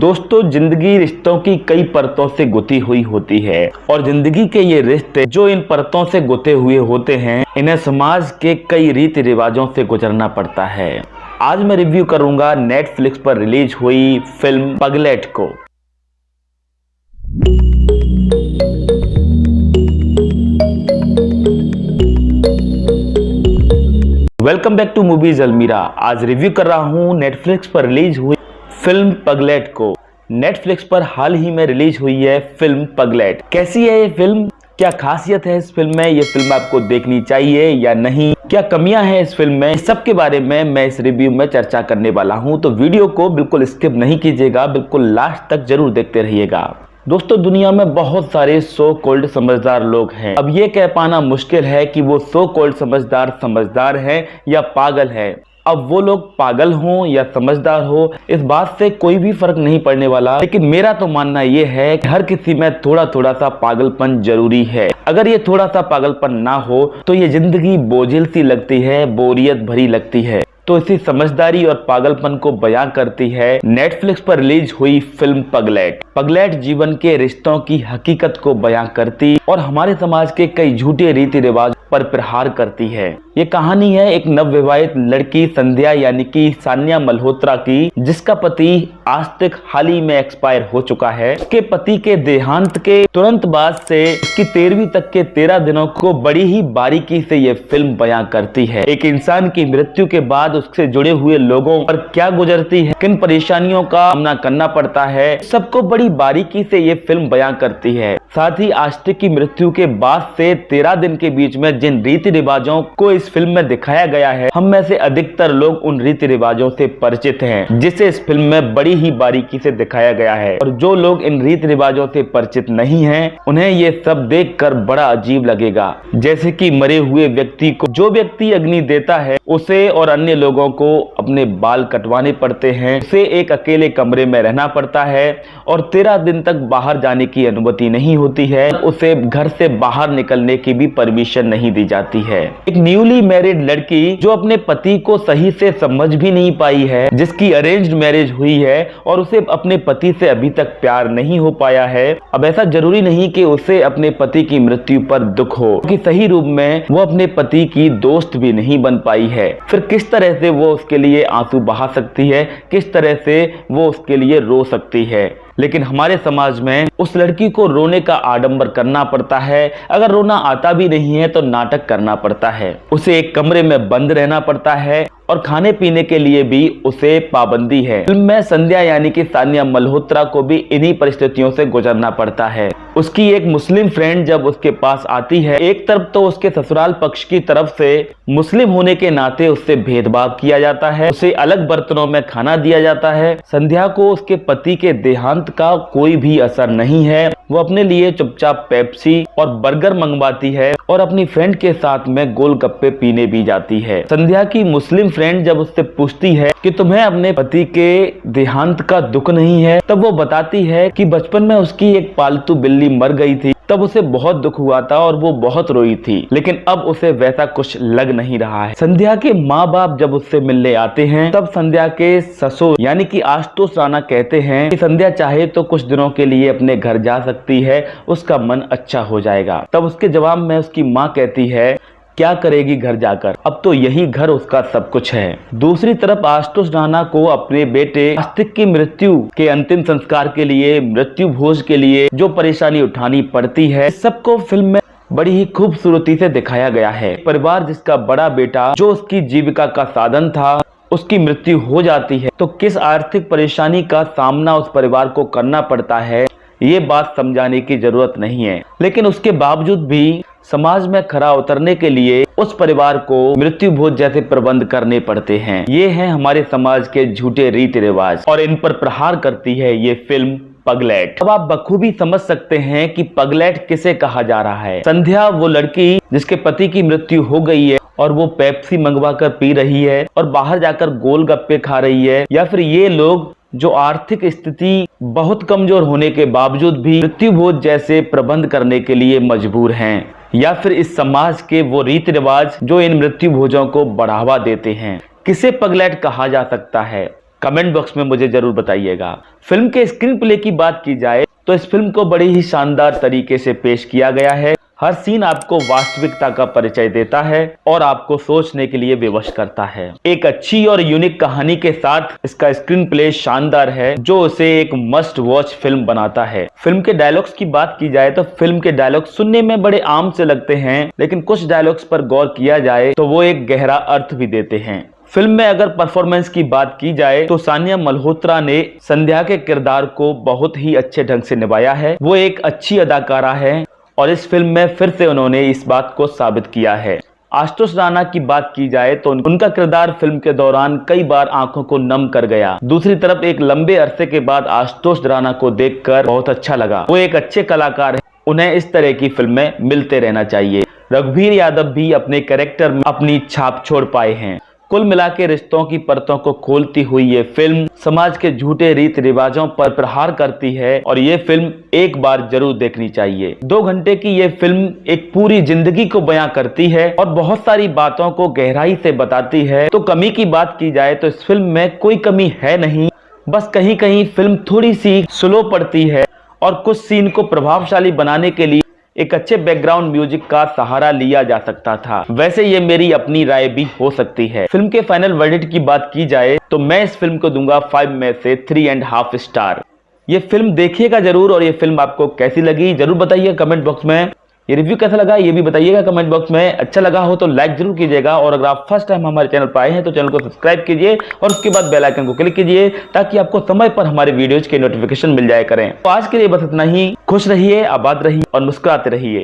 दोस्तों, जिंदगी रिश्तों की कई परतों से गुथी हुई होती है और जिंदगी के ये रिश्ते जो इन परतों से गुथे हुए होते हैं, इन्हें समाज के कई रीति रिवाजों से गुजरना पड़ता है। आज मैं रिव्यू करूंगा नेटफ्लिक्स पर रिलीज हुई फिल्म पगलेट को। वेलकम बैक टू मूवीज अलमीरा। आज रिव्यू कर रहा हूं नेटफ्लिक्स पर रिलीज हुई फिल्म पगलेट को। नेटफ्लिक्स पर हाल ही में रिलीज हुई है फिल्म पगलेट। कैसी है ये फिल्म, क्या खासियत है इस फिल्म में, ये फिल्म आपको देखनी चाहिए या नहीं, क्या कमियां हैं इस फिल्म में, इस सब के बारे में मैं इस रिव्यू में चर्चा करने वाला हूं। तो वीडियो को बिल्कुल स्किप नहीं कीजिएगा, बिल्कुल लास्ट तक जरूर देखते रहिएगा। दोस्तों, दुनिया में बहुत सारे सो कॉल्ड समझदार लोग हैं। अब ये कह पाना मुश्किल है कि वो सो कॉल्ड समझदार हैं या पागल है। अब वो लोग पागल हों या समझदार हो, इस बात से कोई भी फर्क नहीं पड़ने वाला। लेकिन मेरा तो मानना ये है कि हर किसी में थोड़ा थोड़ा सा पागलपन जरूरी है। अगर ये थोड़ा सा पागलपन ना हो तो ये जिंदगी बोझिल सी लगती है, बोरियत भरी लगती है। तो इसी समझदारी और पागलपन को बयां करती है नेटफ्लिक्स पर रिलीज हुई फिल्म पगलेट। पगलेट जीवन के रिश्तों की हकीकत को बयां करती और हमारे समाज के कई झूठे रीति रिवाज पर प्रहार करती है। ये कहानी है एक नवविवाहित लड़की संध्या यानी कि सान्या मल्होत्रा की, जिसका पति आज तक हाल ही में एक्सपायर हो चुका है। उसके पति के देहांत के तुरंत बाद से उसकी 13वीं तक के 13 दिनों को बड़ी ही बारीकी से ये फिल्म बयां करती है। एक इंसान की मृत्यु के बाद उससे जुड़े हुए लोगों पर क्या गुजरती है, किन परेशानियों का सामना करना पड़ता है, सबको बड़ी बारीकी से ये फिल्म बयां करती है। साथ ही आस्तिक की मृत्यु के बाद से 13 दिन के बीच में जिन रीति रिवाजों को इस फिल्म में दिखाया गया है, हम में से अधिकतर लोग उन रीति रिवाजों से परिचित हैं, जिसे इस फिल्म में बड़ी ही बारीकी से दिखाया गया है। और जो लोग इन रीति रिवाजों से परिचित नहीं हैं, उन्हें ये सब देखकर बड़ा अजीब लगेगा। जैसे कि मरे हुए व्यक्ति को जो व्यक्ति अग्नि देता है, उसे और अन्य लोगों को अपने बाल कटवाने पड़ते हैं, उसे एक अकेले कमरे में रहना पड़ता है और 13 दिन तक बाहर जाने की अनुमति नहीं होती है। उसे घर से बाहर निकलने की भी परमिशन नहीं दी जाती है। एक न्यूली मैरिड लड़की जो अपने पति को सही से समझ भी नहीं पाई है, जिसकी अरेंज्ड मैरिज हुई है और उसे अपने पति से अभी तक प्यार नहीं हो पाया है। अब ऐसा जरूरी नहीं कि उसे अपने पति की मृत्यु पर दुख हो, क्योंकि सही रूप में वो अपने पति की दोस्त भी नहीं बन पाई है। फिर किस तरह से वो उसके लिए आंसू बहा सकती है, किस तरह से वो उसके लिए रो सकती है। लेकिन हमारे समाज में उस लड़की को रोने का आडंबर करना पड़ता है। अगर रोना आता भी नहीं है तो नाटक करना पड़ता है, उसे एक कमरे में बंद रहना पड़ता है और खाने पीने के लिए भी उसे पाबंदी है। फिल्म में संध्या यानी कि सान्या मल्होत्रा को भी इन्हीं परिस्थितियों से गुजरना पड़ता है। उसकी एक मुस्लिम फ्रेंड जब उसके पास आती है, एक तरफ तो उसके ससुराल पक्ष की तरफ से मुस्लिम होने के नाते उससे भेदभाव किया जाता है, उसे अलग बर्तनों में खाना दिया जाता है। संध्या को उसके पति के देहांत का कोई भी असर नहीं है। वो अपने लिए चुपचाप पेप्सी और बर्गर मंगवाती है और अपनी फ्रेंड के साथ में गोलगप्पे पीने भी जाती है। संध्या की मुस्लिम फ्रेंड जब उससे पूछती है कि तुम्हें अपने पति के देहांत का दुख नहीं है, तब वो बताती है कि बचपन में उसकी एक पालतू बिल्ली मर गई थी, तब उसे बहुत दुख हुआ था और वो बहुत रोई थी, लेकिन अब उसे वैसा कुछ लग नहीं रहा है। संध्या के माँ बाप जब उससे मिलने आते हैं, तब संध्या के ससुर यानी कि आशुतोष राणा कहते हैं कि संध्या चाहे तो कुछ दिनों के लिए अपने घर जा सकती है, उसका मन अच्छा हो जाएगा। तब उसके जवाब में उसकी माँ कहती है, क्या करेगी घर जाकर, अब तो यही घर उसका सब कुछ है। दूसरी तरफ आशुतोष राणा को अपने बेटे आस्तिक की मृत्यु के अंतिम संस्कार के लिए, मृत्यु भोज के लिए जो परेशानी उठानी पड़ती है, सबको फिल्म में बड़ी ही खूबसूरती से दिखाया गया है। परिवार जिसका बड़ा बेटा जो उसकी जीविका का साधन था, उसकी मृत्यु हो जाती है तो किस आर्थिक परेशानी का सामना उस परिवार को करना पड़ता है, ये बात समझाने की जरूरत नहीं है। लेकिन उसके बावजूद भी समाज में खरा उतरने के लिए उस परिवार को मृत्यु भोज जैसे प्रबंध करने पड़ते हैं। ये हैं हमारे समाज के झूठे रीति रिवाज और इन पर प्रहार करती है ये फिल्म पगलेट। अब आप बखूबी समझ सकते हैं कि पगलेट किसे कहा जा रहा है। संध्या वो लड़की जिसके पति की मृत्यु हो गई है और वो पेप्सी मंगवा कर पी रही है और बाहर जाकर गोलगप्पे खा रही है, या फिर ये लोग जो आर्थिक स्थिति बहुत कमजोर होने के बावजूद भी मृत्यु भोज जैसे प्रबंध करने के लिए मजबूर हैं, या फिर इस समाज के वो रीति रिवाज जो इन मृत्यु भोजों को बढ़ावा देते हैं। किसे पगलेट कहा जा सकता है? कमेंट बॉक्स में मुझे जरूर बताइएगा। फिल्म के स्क्रीन प्ले की बात की जाए तो इस फिल्म को बड़ी ही शानदार तरीके से पेश किया गया है। हर सीन आपको वास्तविकता का परिचय देता है और आपको सोचने के लिए विवश करता है। एक अच्छी और यूनिक कहानी के साथ इसका स्क्रीन प्ले शानदार है, जो उसे एक मस्ट वॉच फिल्म बनाता है। फिल्म के डायलॉग्स की बात की जाए तो फिल्म के डायलॉग सुनने में बड़े आम से लगते हैं, लेकिन कुछ डायलॉग्स पर गौर किया जाए तो वो एक गहरा अर्थ भी देते हैं। फिल्म में अगर परफॉर्मेंस की बात की जाए तो सानिया मल्होत्रा ने संध्या के किरदार को बहुत ही अच्छे ढंग से निभाया है। वो एक अच्छी अदाकारा है और इस फिल्म में फिर से उन्होंने इस बात को साबित किया है। आशुतोष राणा की बात की जाए तो उनका किरदार फिल्म के दौरान कई बार आंखों को नम कर गया। दूसरी तरफ एक लंबे अरसे के बाद आशुतोष राणा को देखकर बहुत अच्छा लगा। वो एक अच्छे कलाकार हैं, उन्हें इस तरह की फिल्में मिलते रहना चाहिए। रघुवीर यादव भी अपने कैरेक्टर में अपनी छाप छोड़ पाए हैं। कुल मिला के रिश्तों की परतों को खोलती हुई ये फिल्म समाज के झूठे रीत रिवाजों पर प्रहार करती है और ये फिल्म एक बार जरूर देखनी चाहिए। 2 घंटे की ये फिल्म एक पूरी जिंदगी को बयां करती है और बहुत सारी बातों को गहराई से बताती है। तो कमी की बात की जाए तो इस फिल्म में कोई कमी है नहीं, बस कहीं कहीं फिल्म थोड़ी सी स्लो पड़ती है और कुछ सीन को प्रभावशाली बनाने के लिए एक अच्छे बैकग्राउंड म्यूजिक का सहारा लिया जा सकता था। वैसे ये मेरी अपनी राय भी हो सकती है। फिल्म के फाइनल वर्डिक्ट की बात की जाए तो मैं इस फिल्म को दूंगा 5 में से 3.5 स्टार। ये फिल्म देखिएगा जरूर और ये फिल्म आपको कैसी लगी जरूर बताइए कमेंट बॉक्स में। ये रिव्यू कैसा लगा ये भी बताइएगा कमेंट बॉक्स में। अच्छा लगा हो तो लाइक जरूर कीजिएगा और अगर आप फर्स्ट टाइम हमारे चैनल पर आए हैं तो चैनल को सब्सक्राइब कीजिए और उसके बाद बेल आइकन को क्लिक कीजिए ताकि आपको समय पर हमारे वीडियोज के नोटिफिकेशन मिल जाया करें। तो आज के लिए बस इतना ही। खुश रहिए, आबाद रहिए और मुस्कुराते रहिए।